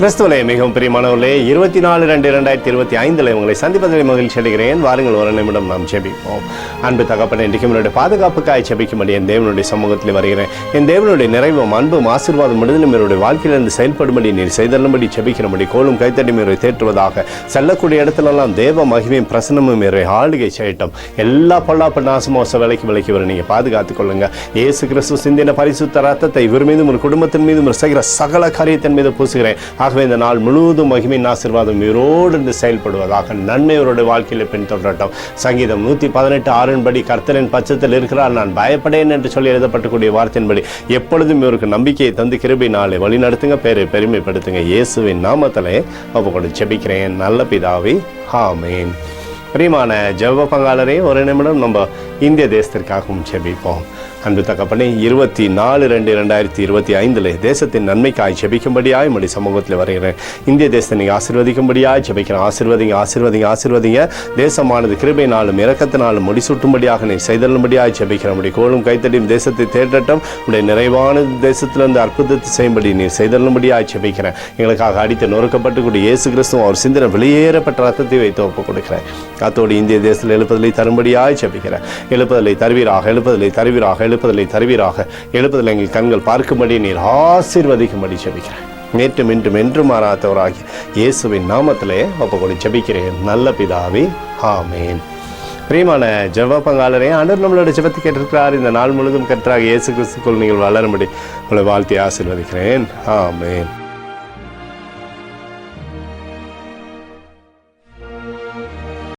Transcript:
கிறிஸ்துவலே மிகவும் பிரியமானவர்களே, 24/2/2025 உங்களை சந்திப்பதில் மகிழ்ச்சி அடைகிறேன். வாருங்கள், ஒரு நிமிடம் நாம் ஜெபிப்போம். அன்பு தகப்பனே, இன்றைக்கு என்னுடைய பாதுகாப்புக்காய் ஜெபிக்கும்படி என் தேவனுடைய சமூகத்தில் வருகிறேன். என் தேவனுடைய நிறைவும் அன்பும் ஆசீர்வாதம் விடுதலும் என்னுடைய வாழ்க்கையிலிருந்து செயல்படும்படி நீர் செய்தருளும்படி ஜெபிக்கிறபடி கோலும் கைத்தடி மீறை தேற்றுவதாக. செல்லக்கூடிய இடத்துலலாம் தேவ மகிமையும் பிரசனமும் மீறை ஆளுகை செய்யட்டும். எல்லா பொல்லாப்பு நாசமோச விலைக்கு வர நீங்கள் பாதுகாத்துக் கொள்ளுங்க. இயேசு கிறிஸ்து சிந்தின பரிசுத்த ரத்தத்தை இவர் மீதும் ஒரு குடும்பத்தின் மீதும் செய்கிற சகல காரியத்தின் மீது பூசுகிறேன். ஆகவே இந்த நாள் முழுவதும் மகிமையின் ஆசீர்வாதம் இவரோடு செயல்படுவதாக நன்மையோருடைய வாழ்க்கையில் பின்தொடரட்டும். சங்கீதம் 118:6 படி கர்த்தரின் பட்சத்தில் இருக்கிறார், நான் பயப்படேன் என்று சொல்லி எழுதப்பட்டக்கூடிய வார்த்தையின்படி எப்பொழுதும் இவருக்கு நம்பிக்கையை தந்து கிருபை நாளை வழி நடத்துங்க, பேரை பெருமைப்படுத்துங்க. இயேசுவின் நாமத்திலே ஒப்புக்கொண்டு ஜெபிக்கிறேன் நல்ல பிதாவே, ஆமென். பிரியமான ஜெப பங்காளரே, ஒரு நிமிடம் நம்ம இந்திய தேசத்திற்காகவும் ஜெபிப்போம். அன்பு தகப்பனே, 24/2/2025 தேசத்தின் நன்மைக்காய் ஜெபிக்கும்படியாய் உம்முடைய சமூகத்தில் வருகிறேன். இந்திய தேசத்தை நீங்கள் ஆசீர்வதிக்கும்படியாய் ஜெபிக்கிறேன். ஆசீர்வதிங்க. தேசமானது கிருபையினாலும் இரக்கத்தினாலும் முடிசூட்டும்படியாக நீ செய்தருளும்படியாய் ஜெபிக்கிறேன். உடைய கோலும் கைத்தடியும் தேசத்தை தேடட்டும். உடைய நிறைவான தேசத்திலிருந்து அற்புதத்தை செய்யும்படி நீர் செய்தருளும்படியாய் ஜெபிக்கிறேன். எங்களுக்காக அடித்து நொறுக்கப்பட்டுக்கூடிய இயேசு கிறிஸ்துவும் அவர் சிந்தின வெளியேறப்பட்ட ரத்தத்தை வைத்து ஒப்புக் கொடுக்கிறேன். அத்தோடு இந்திய தேசத்தில் எழுப்புதலை தரும்படியாய் ஜெபிக்கிறேன். எழுப்புதலை தருவீராக. எழுப்புதலை எங்கள் கண்கள் பார்க்கும்படி நீர் ஆசீர்வதிக்கும்படி ஜெபிக்கிறேன். நேற்றும் இன்றும் என்று மாறாதவராகி இயேசுவின் நாமத்திலே ஒப்புக்கொண்டு ஜெபிக்கிறேன் நல்ல பிதாவே, ஆமென். பிரியமான ஜெப பங்காளரே, ஆண்டவர் நம்மளோட ஜெபத்தை கேட்டிருக்கிறார். இந்த நாள் முழுவதும் கர்த்தராகிய இயேசு கிறிஸ்துக்குள் நீங்கள் வளரும்படி உங்களை வாழ்த்தி ஆசீர்வதிக்கிறேன். ஆமென்.